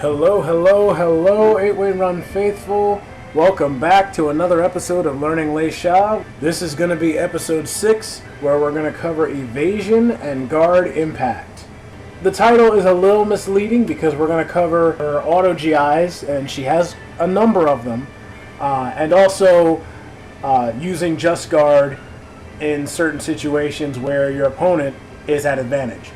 Hello, hello, hello, 8-Way Run faithful. Welcome back to another episode of Learning LEIXIA'S. This is going to be episode 6, where we're going to cover Evasion and Guard Impact. The title is a little misleading because we're going to cover her auto GIs, and she has a number of them, and also using Just Guard in certain situations where your opponent is at advantage.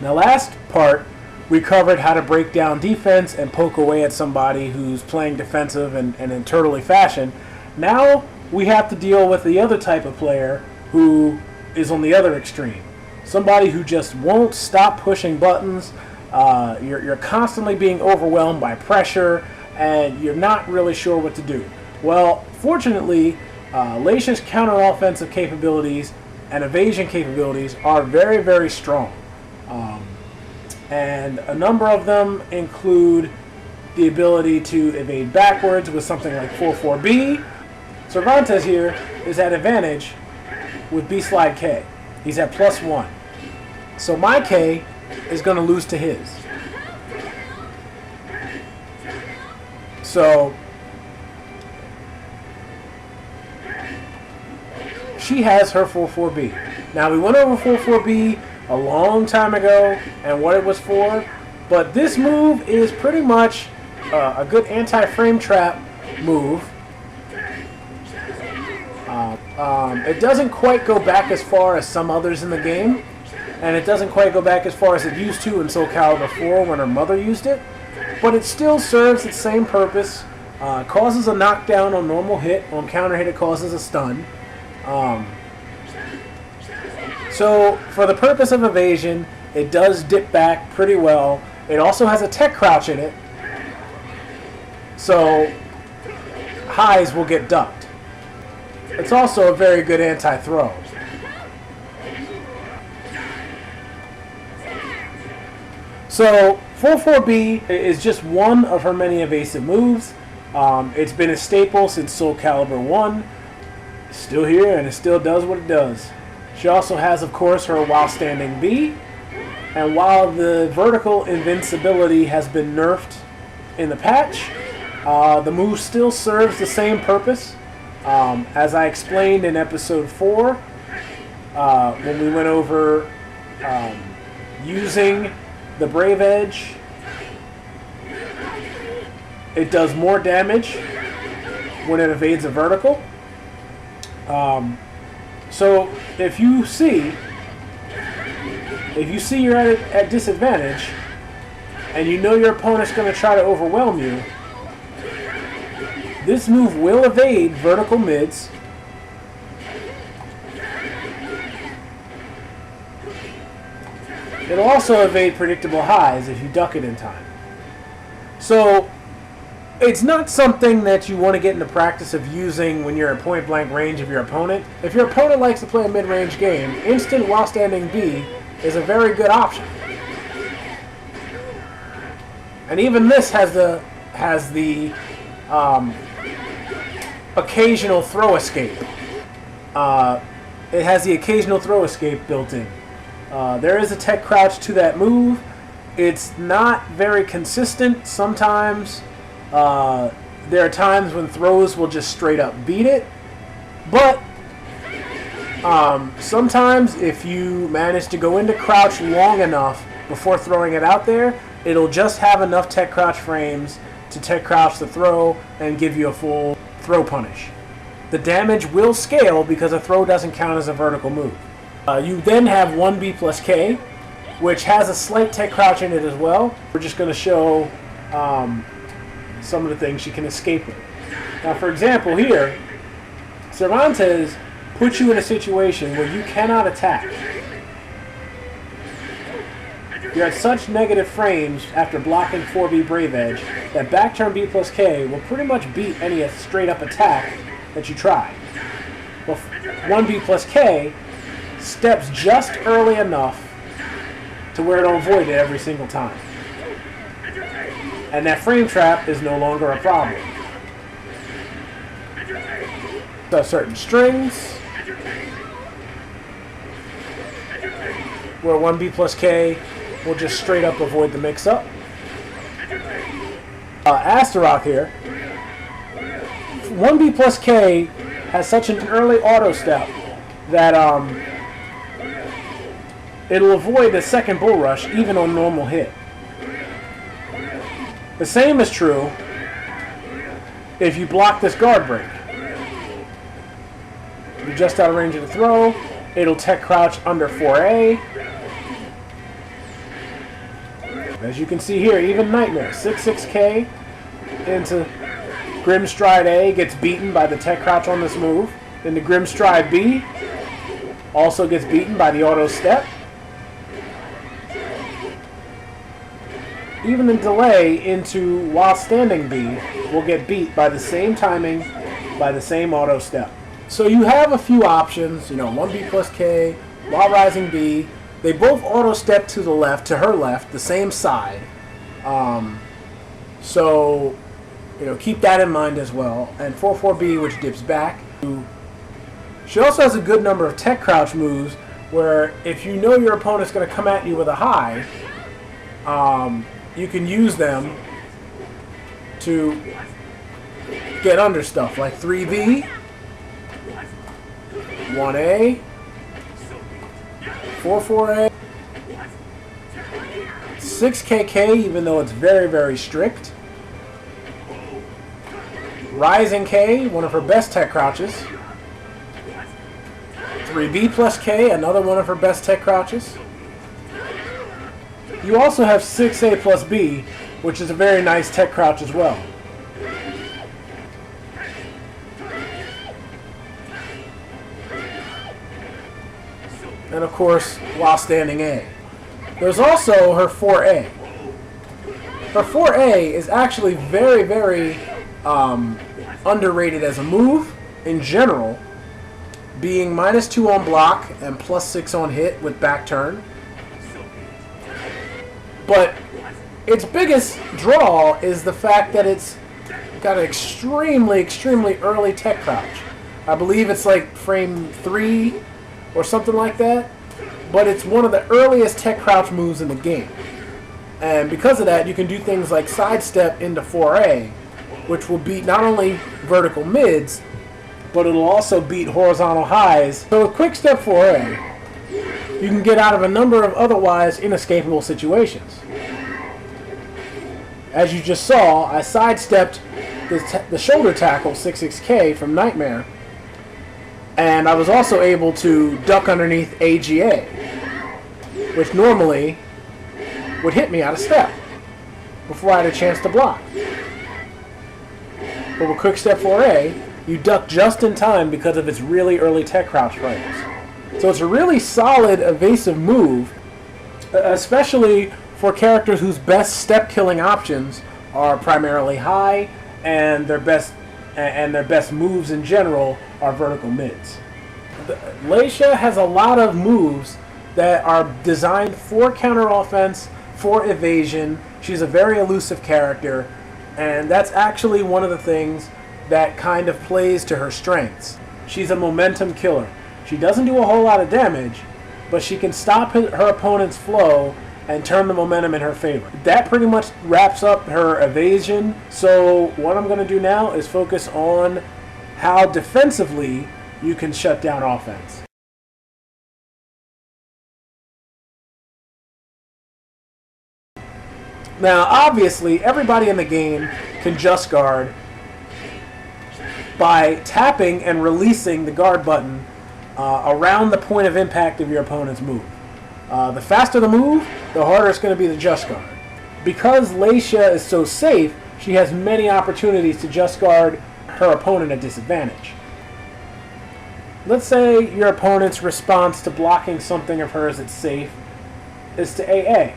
Now, last part, we covered how to break down defense and poke away at somebody who's playing defensive and in turtley fashion. Now we have to deal with the other type of player who is on the other extreme. Somebody who just won't stop pushing buttons. You're constantly being overwhelmed by pressure and you're not really sure what to do. Well, fortunately, LEIXIA'S counter-offensive capabilities and evasion capabilities are very, very strong. And a number of them include the ability to evade backwards with something like 4-4-B. Cervantes here is at advantage with B-Slide K. He's at +1. So my K is going to lose to his. So she has her 4-4-B. Now we went over 4-4-B a long time ago and what it was for, but this move is pretty much a good anti-frame trap move. It doesn't quite go back as far as some others in the game, and it doesn't quite go back as far as it used to in Soul Calibur 4 when her mother used it, but it still serves its same purpose. Causes a knockdown on normal hit, on counter hit it causes a stun. So, for the purpose of evasion, it does dip back pretty well. It also has a tech crouch in it, so highs will get ducked. It's also a very good anti-throw. So, 4-4-B is just one of her many evasive moves. It's been a staple since Soul Calibur 1. It's still here, and it still does what it does. She also has, of course, her while standing B, and while the vertical invincibility has been nerfed in the patch, the move still serves the same purpose. As I explained in episode 4, when we went over using the Brave Edge, it does more damage when it evades a vertical. So if you see you're at disadvantage and you know your opponent's going to try to overwhelm you, this move will evade vertical mids. It'll also evade predictable highs if you duck it in time. So it's not something that you want to get into practice of using when you're at point-blank range of your opponent. If your opponent likes to play a mid-range game, instant while standing B is a very good option. And even this has the occasional throw escape. It has the occasional throw escape built in. There is a tech crouch to that move. It's not very consistent. Sometimes there are times when throws will just straight up beat it, but sometimes if you manage to go into crouch long enough before throwing it out there, it'll just have enough tech crouch frames to tech crouch the throw and give you a full throw punish. The damage will scale because a throw doesn't count as a vertical move. You then have 1B+K, which has a slight tech crouch in it as well. We're just going to show some of the things she can escape with. Now, for example, here, Cervantes puts you in a situation where you cannot attack. You're at such negative frames after blocking 4B Brave Edge that back turn B+K will pretty much beat any straight-up attack that you try. Well, 1B+K steps just early enough to where it'll avoid it every single time. And that frame trap is no longer a problem. So certain strings where 1B+K will just straight up avoid the mix-up. Astaroth here. 1B plus K has such an early auto step that it'll avoid the second bull rush even on normal hit. The same is true if you block this guard break. You're just out of range of the throw. It'll tech crouch under 4A. As you can see here, even Nightmare, 6-6K into Grim Stride A gets beaten by the tech crouch on this move. Into Grim Stride B also gets beaten by the auto step. Even the delay into While Standing B will get beat by the same timing, by the same auto step. So you have a few options, 1B plus K, While Rising B. They both auto step to the left, to her left, the same side. So keep that in mind as well. And 4-4B, which dips back. She also has a good number of tech crouch moves where if you know your opponent's going to come at you with a high, you can use them to get under stuff like 3B, 1A, 4-4A, 6KK, even though it's very, very strict. Rising K, one of her best tech crouches. 3B plus K, another one of her best tech crouches. You also have 6A plus B, which is a very nice tech crouch as well. And of course, While Standing A. There's also her 4A. Her 4A is actually very, very underrated as a move in general, being -2 on block and +6 on hit with back turn. But its biggest draw is the fact that it's got an extremely, extremely early tech crouch. I believe it's like frame 3 or something like that. But it's one of the earliest tech crouch moves in the game. And because of that, you can do things like sidestep into 4A, which will beat not only vertical mids, but it'll also beat horizontal highs. So with quick step 4A, you can get out of a number of otherwise inescapable situations. As you just saw, I sidestepped the shoulder tackle 6-6K from Nightmare, and I was also able to duck underneath AGA, which normally would hit me out of step before I had a chance to block. But with quick step 4A, you duck just in time because of its really early tech crouch frames. So it's a really solid evasive move, especially for characters whose best step killing options are primarily high and their best moves in general are vertical mids. LEIXIA has a lot of moves that are designed for counter offense, for evasion. She's a very elusive character, and that's actually one of the things that kind of plays to her strengths. She's a momentum killer. She doesn't do a whole lot of damage, but she can stop her opponent's flow and turn the momentum in her favor. That pretty much wraps up her evasion. So what I'm going to do now is focus on how defensively you can shut down offense. Now, obviously, everybody in the game can just guard by tapping and releasing the guard button around the point of impact of your opponent's move. The faster the move, the harder it's going to be to just guard. Because LEIXIA is so safe, she has many opportunities to just guard her opponent at disadvantage. Let's say your opponent's response to blocking something of hers that's safe is to AA.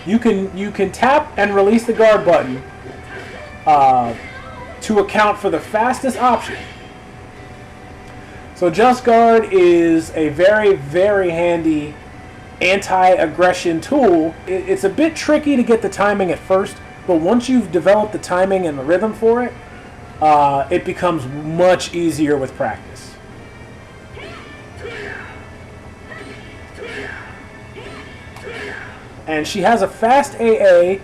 You can tap and release the guard button to account for the fastest option. So Just Guard is a very, very handy anti-aggression tool. It's a bit tricky to get the timing at first, but once you've developed the timing and the rhythm for it, it becomes much easier with practice. And she has a fast AA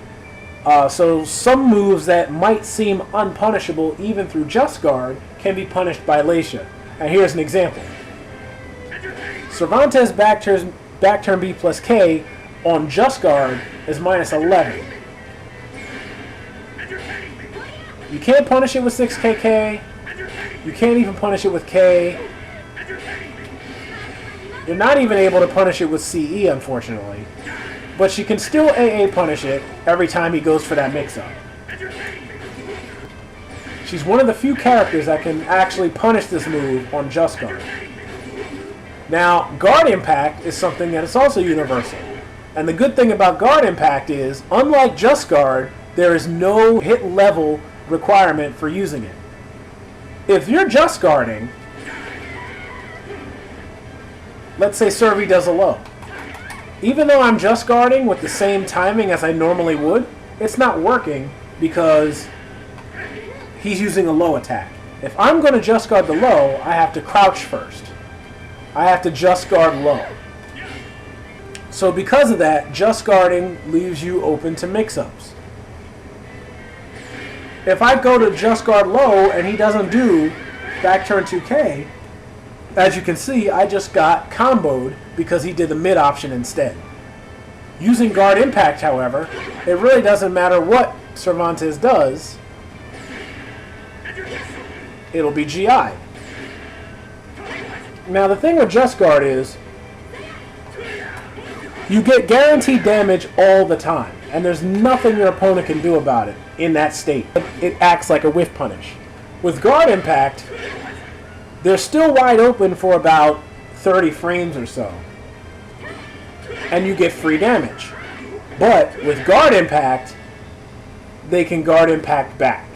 So some moves that might seem unpunishable even through Just Guard can be punished by LEIXIA. And here's an example. Cervantes back turn B plus K on Just Guard is minus 11. You can't punish it with 6KK. You can't even punish it with K. You're not even able to punish it with CE, unfortunately. But she can still AA punish it every time he goes for that mix-up. She's one of the few characters that can actually punish this move on Just Guard. Now, Guard Impact is something that is also universal. And the good thing about Guard Impact is, unlike Just Guard, there is no hit level requirement for using it. If you're Just Guarding, let's say Servi does a low. Even though I'm Just Guarding with the same timing as I normally would, it's not working because he's using a low attack. If I'm going to Just Guard the low, I have to crouch first. I have to Just Guard low. So because of that, Just Guarding leaves you open to mix-ups. If I go to Just Guard low and he doesn't do back turn 2K, as you can see, I just got comboed because he did the mid option instead. Using Guard Impact, however, it really doesn't matter what Cervantes does. It'll be GI. Now the thing with Just Guard is, you get guaranteed damage all the time, and there's nothing your opponent can do about it in that state. It acts like a whiff punish. With Guard Impact, they're still wide open for about 30 frames or so. And you get free damage. But with Guard Impact, they can Guard Impact back.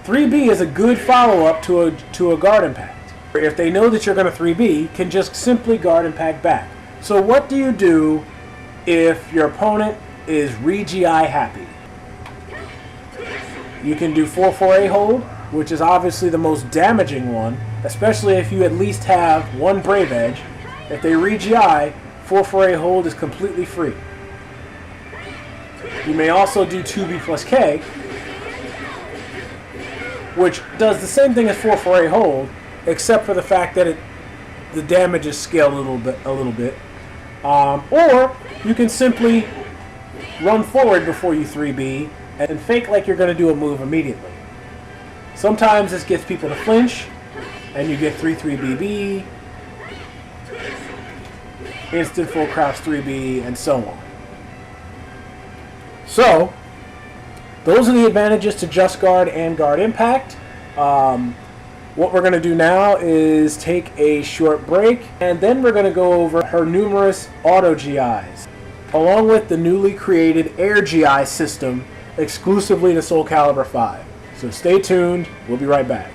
3B is a good follow-up to a Guard Impact. If they know that you're going to 3B, can just simply Guard Impact back. So what do you do if your opponent is re-GI happy? You can do 4-4A hold, which is obviously the most damaging one, especially if you at least have one Brave Edge. If they re-GI, 4-4A hold is completely free. You may also do 2B plus K, which does the same thing as 4-4A hold, except for the fact that the damage is scaled a little bit. Or you can simply run forward before you 3B and fake like you're going to do a move immediately. Sometimes this gets people to flinch, and you get 3-3BB, instant full crouch 3B, and so on. So, those are the advantages to Just Guard and Guard Impact. What we're going to do now is take a short break, and then we're going to go over her numerous auto GIs, along with the newly created Air GI system exclusively to Soul Calibur 5. So stay tuned, we'll be right back.